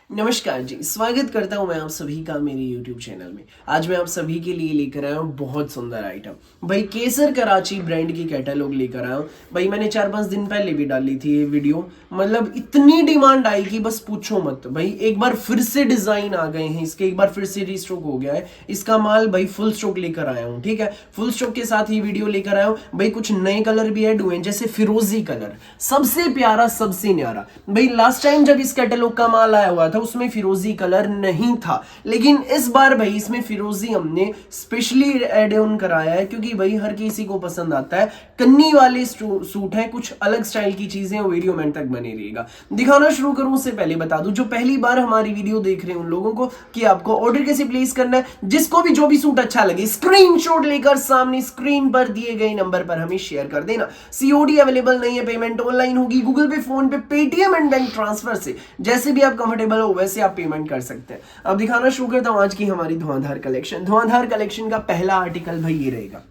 नमस्कार जी, स्वागत करता हूं मैं आप सभी का मेरे YouTube चैनल में। आज मैं आप सभी के लिए लेकर आया हूं बहुत सुंदर आइटम। भाई केसर कराची ब्रांड की कैटलॉग लेकर आया हूं। भाई मैंने 4-5 दिन पहले भी डाली थी ये वीडियो, मतलब इतनी डिमांड आई कि बस पूछो मत। भाई एक बार फिर से डिजाइन आ गए हैं इसके, एक बार फिर से रीस्टॉक हो गया है इसका माल। भाई फुल स्टॉक लेकर आया हूँ, ठीक है। फुल स्टॉक के साथ ही वीडियो लेकर आया हूँ। भाई कुछ नए कलर भी ऐड हुए हैं, जैसे फिरोजी कलर, सबसे प्यारा सबसे न्यारा। भाई लास्ट टाइम जब इस कैटलॉग का माल आया हुआ था उसमें फिरोजी कलर नहीं था, लेकिन इस बार भाई इसमें फिरोजी हमने स्पेशली एड ऑन कराया है, क्योंकि भाई हर किसी को पसंद आता है। कन्नी वाले सूट है, कुछ अलग स्टाइल की चीजें, वीडियो में तक बने रहेगा। दिखाना शुरू करूं उससे पहले बता दूं जो पहली बार हमारी वीडियो देख रहे हैं उन लोगों को कि आपको ऑर्डर कैसे प्लेस करना है। जिसको भी जो भी सूट अच्छा लगे स्क्रीनशॉट लेकर सामने स्क्रीन पर दिए गए नंबर पर हमें शेयर कर देना। सीओडी अवेलेबल नहीं है, पेमेंट ऑनलाइन होगी, गूगल पे, फोन पे, पेटीएम एंड बैंक ट्रांसफर से, जैसे भी आप कंफर्टेबल हो वैसे आप पेमेंट कर सकते हैं। अब दिखाना शुरू करता हूं आज की हमारी धुआंधार कलेक्शन। धुआंधार कलेक्शन का पहला आर्टिकल भाई ये रहेगा।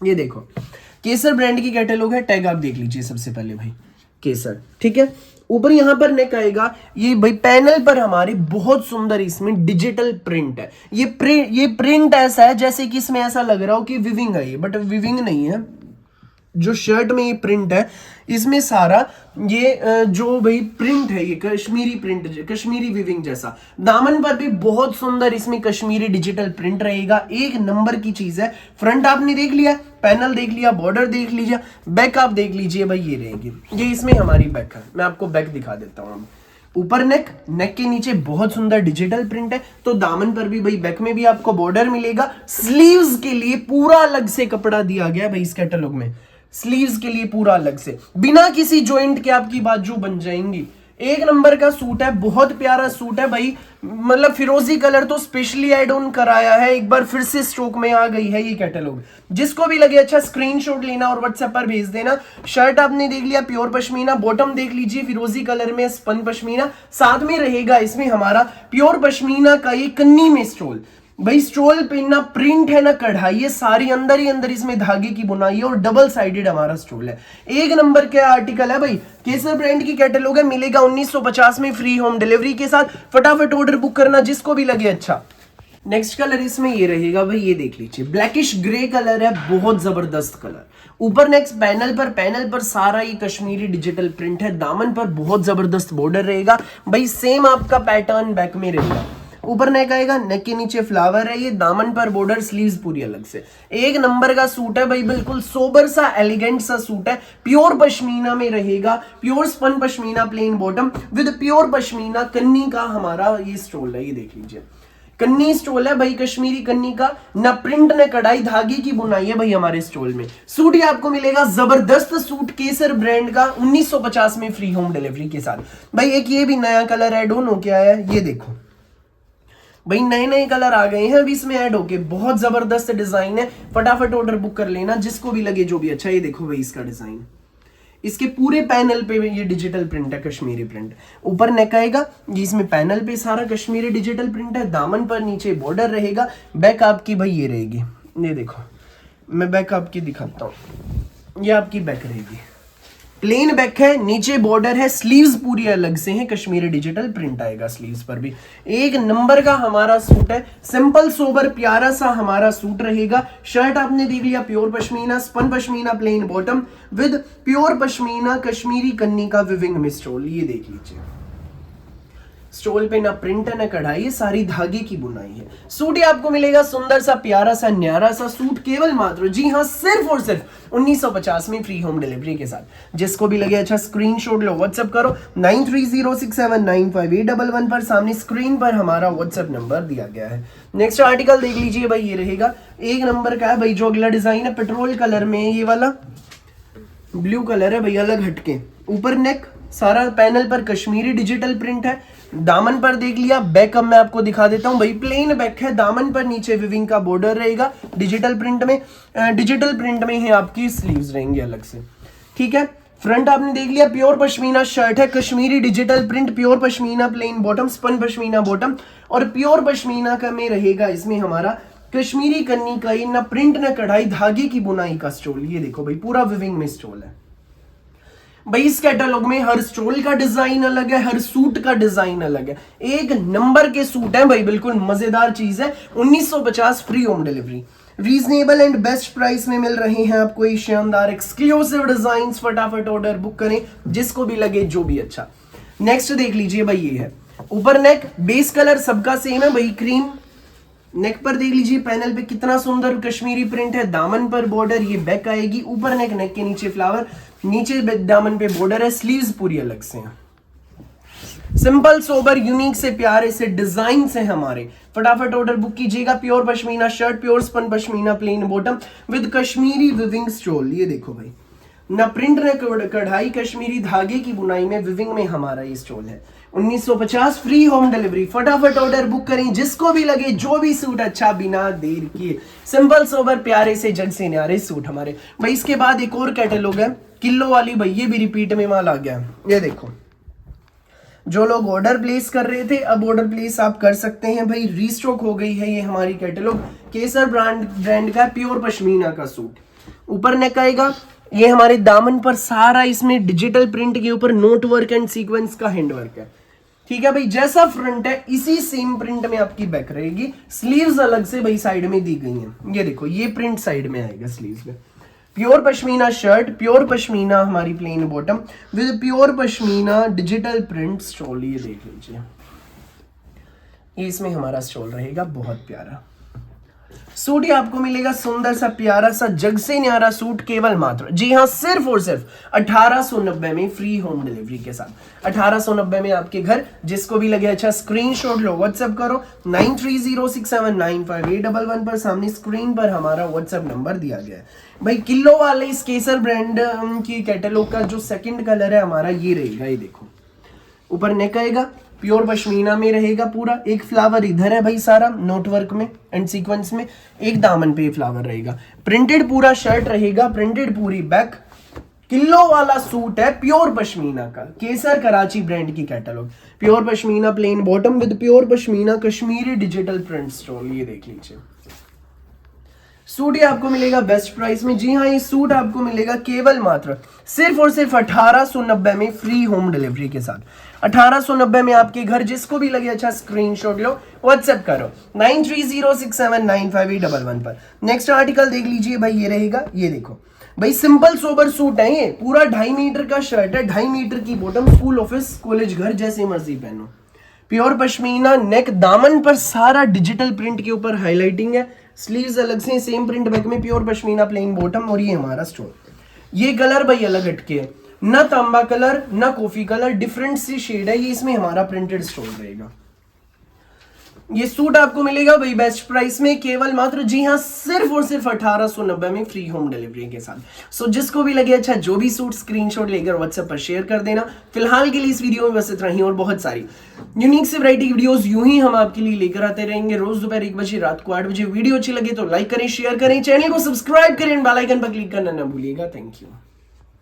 ये देखो केसर ब्रांड की कैटलॉग है, टैग आप देख लीजिए सबसे पहले भाई केसर, ठीक है। ऊपर यहां पर नेक आएगा, ये भाई पैनल पर हमारे बहुत सुंदर इसमें डिजिटल प्रिंट है। ये प्रिंट ऐसा है जैसे कि इसमें ऐसा लग रहा हो कि विविंग है ये, बट विविंग नहीं है। जो शर्ट में ये प्रिंट है इसमें सारा ये जो भाई प्रिंट है ये कश्मीरी प्रिंट, कश्मीरी विविंग जैसा। दामन पर भी बहुत सुंदर इसमें कश्मीरी डिजिटल प्रिंट रहेगा, एक नंबर की चीज है। फ्रंट आपने देख लिया, पैनल देख लिया, बॉर्डर देख लीजिए, बैक आप देख लीजिए भाई ये रहेगी। ये इसमें हमारी बैक है, मैं आपको बैक दिखा देता हूँ। ऊपर नेक के नीचे बहुत सुंदर डिजिटल प्रिंट है, तो दामन पर भी भाई बैक में भी आपको बॉर्डर मिलेगा। स्लीव्स के लिए पूरा अलग से कपड़ा दिया गया भाई इस कैटलॉग में, स्लीव्स के लिए पूरा अलग से, बिना किसी जॉइंट के आपकी बाजू बन जाएंगी। एक नंबर का सूट है, बहुत प्यारा सूट है भाई। मतलब फिरोजी कलर तो स्पेशली ऐड ऑन कराया है, एक बार फिर से स्टॉक में आ गई है ये कैटलॉग। जिसको भी लगे अच्छा स्क्रीनशॉट लेना और व्हाट्सएप पर भेज देना। शर्ट आपने देख लिया प्योर पश्मीना, बॉटम देख लीजिए फिरोजी कलर में स्पन पश्मीना, साथ में रहेगा इसमें हमारा प्योर पश्मीना का ये कन्नी में स्टोल। भाई स्टोल पे ना प्रिंट है ना कढ़ाई है, सारी अंदर ही अंदर इसमें धागे की बुनाई है और डबल साइडेड हमारा स्टोल है। एक नंबर का आर्टिकल है भाई, केसर ब्रांड की कैटलॉग है, मिलेगा 1950 में फ्री होम डिलीवरी के साथ। फटाफट ऑर्डर बुक करना जिसको भी लगे अच्छा। नेक्स्ट कलर इसमें ये रहेगा भाई, ये देख लीजिए ब्लैकिश ग्रे कलर है, बहुत जबरदस्त कलर। ऊपर नेक्स्ट पैनल पर सारा ये कश्मीरी डिजिटल प्रिंट है, दामन पर बहुत जबरदस्त बॉर्डर रहेगा भाई, सेम आपका पैटर्न बैक में रहेगा। ऊपर नेक आएगा, नेक के नीचे फ्लावर है, ये दामन पर बॉर्डर, स्लीव्स पूरी अलग से। एक नंबर का सूट है भाई, बिल्कुल सोबर सा एलिगेंट सा सूट है। प्योर पश्मीना में रहेगा, pure spun pashmina plain bottom with pure pashmina kani का हमारा ये स्टोल है। ये देख लीजिए कन्नी स्टोल है भाई, कश्मीरी कन्नी का, ना प्रिंट ना कढ़ाई, धागे की बुनाई है भाई हमारे स्टोल में। सूट ही आपको मिलेगा जबरदस्त सूट केसर ब्रांड का 1950 में फ्री होम डिलीवरी के साथ। भाई एक ये भी नया कलर ऐड ऑन होके आया है, ये देखो भाई नए नए कलर आ गए हैं अभी इसमें ऐड होके, बहुत जबरदस्त डिजाइन है। फटाफट ऑर्डर बुक कर लेना जिसको भी लगे जो भी अच्छा। ये देखो भाई इसका डिजाइन, इसके पूरे पैनल पे ये डिजिटल प्रिंट है, कश्मीरी प्रिंट। ऊपर नेक आएगा, ये इसमें पैनल पे सारा कश्मीरी डिजिटल प्रिंट है, दामन पर नीचे बॉर्डर रहेगा। बैक आपकी भाई ये रहेगी, ये देखो मैं बैक आपकी दिखाता हूँ, ये आपकी बैक रहेगी, प्लेन बैक है, नीचे बॉर्डर है, स्लीव्स पूरी अलग से हैं, कश्मीरी डिजिटल प्रिंट आएगा स्लीव्स पर भी। एक नंबर का हमारा सूट है, सिंपल सोबर प्यारा सा हमारा सूट रहेगा। शर्ट आपने देख लिया pure pashmina, spun pashmina plain bottom with pure pashmina Kashmiri kani का विविंग में स्टोल। ये देख लीजिए स्टोल पे ना प्रिंट है ना कढ़ाई है, सारी धागे की बुनाई है। सूट ही आपको मिलेगा सुंदर सा प्यारा सा न्यारा सा सूट, केवल मात्र जी हाँ सिर्फ और सिर्फ 1950 में फ्री होम डिलीवरी के साथ। जिसको भी लगे अच्छा स्क्रीनशॉट लो, व्हाट्सएप करो 9306795811 पर, सामने स्क्रीन पर हमारा व्हाट्सएप नंबर दिया गया है। नेक्स्ट आर्टिकल देख लीजिए भाई, ये रहेगा एक नंबर का है भाई। जो अगला डिजाइन है पेट्रोल कलर में, ये वाला ब्लू कलर है भाई अलग हटके। ऊपर नेक सारा पैनल पर कश्मीरी डिजिटल प्रिंट है, दामन पर देख लिया। बैक अब मैं आपको दिखा देता हूं भाई, प्लेन बैक है, दामन पर नीचे विविंग का बॉर्डर रहेगा डिजिटल प्रिंट में। डिजिटल प्रिंट में ही आपकी स्लीव्स रहेंगी अलग से, ठीक है। फ्रंट आपने देख लिया, प्योर पश्मीना शर्ट है, Kashmiri digital print, pure pashmina plain bottom, spun pashmina bottom और प्योर पश्मीना का में रहेगा इसमें हमारा कश्मीरी कन्नी का ये ना प्रिंट ना कढ़ाई, धागे की बुनाई का स्टोल। ये देखो भाई पूरा विविंग में स्टोल है। भाई इस कैटलॉग में हर स्टोल का डिजाइन अलग है, हर सूट का डिजाइन अलग है, एक नंबर के सूट है भाई, बिल्कुल मजेदार चीज है। 1950 free home delivery, reasonable and best price में मिल रहे हैं आपको ये शानदार एक्सक्लूसिव डिजाइन्स। फटाफट ऑर्डर बुक करें, जिसको भी लगे जो भी अच्छा। नेक्स्ट देख लीजिए भाई, ये है ऊपर नेक, बेस कलर सबका सेम है भाई, क्रीम। नेक पर देख लीजिए पैनल पे कितना सुंदर कश्मीरी प्रिंट है, दामन पर बॉर्डर, ये बैक आएगी, ऊपर नेक, नेक के नीचे फ्लावर, नीचे दामन पे बॉर्डर है, स्लीव्स पूरी अलग से हैं। सिंपल सोबर यूनिक से प्यारे से डिजाइन से हमारे, फटाफट ऑर्डर बुक कीजिएगा। Pure pashmina shirt, pure spun pashmina plain bottom with Kashmiri weaving stole. ये देखो भाई, ना प्रिंट न कढ़ाई, कश्मीरी धागे की बुनाई में विविंग में हमारा ये स्टोल है। 1950 फ्री होम डिलीवरी। फटाफट ऑर्डर बुक करें, जिसको भी लगे जो भी सूट अच्छा, बिना देर किए। सिंपल सोबर प्यारे से जग से न्यारे सूट हमारे भाई। इसके बाद एक और कैटलॉग है किलो वाली भाई, ये भी रिपीट में माल आ गया। ये देखो, जो लोग ऑर्डर प्लेस कर रहे थे अब ऑर्डर प्लेस आप कर सकते हैं भाई, रीस्टॉक हो गई है ये हमारी कैटलॉग। केसर ब्रांड का प्योर पश्मीना का सूट, ऊपर नेक आएगा, ये हमारे दामन पर सारा इसमें डिजिटल प्रिंट के ऊपर नोट वर्क एंड सीक्वेंस का हैंड वर्क है। ठीक है भाई, जैसा फ्रंट है इसी सेम प्रिंट में आपकी बैक रहेगी। स्लीव्स अलग से भाई साइड में दी गई हैं, ये देखो ये प्रिंट साइड में आएगा स्लीव्स में। Pure pashmina shirt, pure pashmina हमारी plain bottom with pure pashmina digital print stole. ये देख लीजिए, ये इसमें हमारा स्टोल रहेगा, बहुत प्यारा सूट ही आपको मिलेगा, सुंदर सा प्यारा सा जग से न्यारा सूट, केवल मात्र, जी हाँ, सिर्फ और सिर्फ 1890 में फ्री होम डिलीवरी के साथ। 1890 में आपके घर, जिसको भी लगे अच्छा स्क्रीनशॉट लो, व्हाट्सएप करो 9306795811 पर, सामने स्क्रीन पर हमारा व्हाट्सएप नंबर दिया गया है भाई। किलो वाले इस केसर ब्रांड की कैटलॉग का जो सेकंड कलर है हमारा, ये रहेगा, ये देखो ऊपर नेक आएगा, प्योर पश्मीना में रहेगा पूरा, एक फ्लावर इधर है भाई सारा नोट वर्क में एंड सीक्वेंस में, एक दामन पे फ्लावर रहेगा, प्रिंटेड पूरा शर्ट रहेगा, प्रिंटेड पूरी बैक। किलो वाला सूट है प्योर पश्मीना का, केसर कराची ब्रांड की catalogue, pure pashmina plain bottom with pure pashmina Kashmiri digital print stole. ये देख लीजिए, सूट ये आपको मिलेगा बेस्ट प्राइस में। जी हाँ, ये सूट आपको मिलेगा केवल मात्र सिर्फ और सिर्फ 1890 में फ्री होम डिलीवरी के साथ। 1890 में आपके घर, जिसको भी लगे अच्छा स्क्रीनशॉट लो, व्हाट्सएप करो 9306795811 पर। नेक्स्ट आर्टिकल देख लीजिए भाई, ये रहेगा, ये देखो भाई, सिंपल सोबर सूट है ये, पूरा 2.5 मीटर का शर्ट है, 2.5 मीटर की बॉटम, स्कूल ऑफिस कॉलेज घर जैसे मर्जी पहनो, प्योर पश्मीना नेक, दामन पर सारा डिजिटल प्रिंट के ऊपर हाईलाइटिंग है, स्लीव्स अलग से, सेम प्रिंट बैक में, प्योर पश्मीना प्लेन बॉटम, और ये हमारा स्टोल। ये कलर भाई अलग हटके है, ना तांबा कलर ना कॉफी कलर, डिफरेंट सी शेड है ये, इसमें हमारा प्रिंटेड स्टोल रहेगा। ये सूट आपको मिलेगा भाई बेस्ट प्राइस में, केवल मात्र, जी हाँ, सिर्फ और सिर्फ 1890 में फ्री होम डिलीवरी के साथ। सो जिसको भी लगे अच्छा जो भी सूट, स्क्रीनशॉट लेकर व्हाट्सएप पर शेयर कर देना। फिलहाल के लिए इस वीडियो में बस इतना ही, और बहुत सारी यूनिक से वैरायटी की वीडियोस यूं ही हम आपके लिए लेकर आते रहेंगे, रोज दोपहर 1 बजे, रात को 8 बजे। वीडियो अच्छी लगे तो लाइक करें, शेयर करें, चैनल को सब्सक्राइब करें, बेल आइकन पर क्लिक करना ना भूलिएगा। Thank you.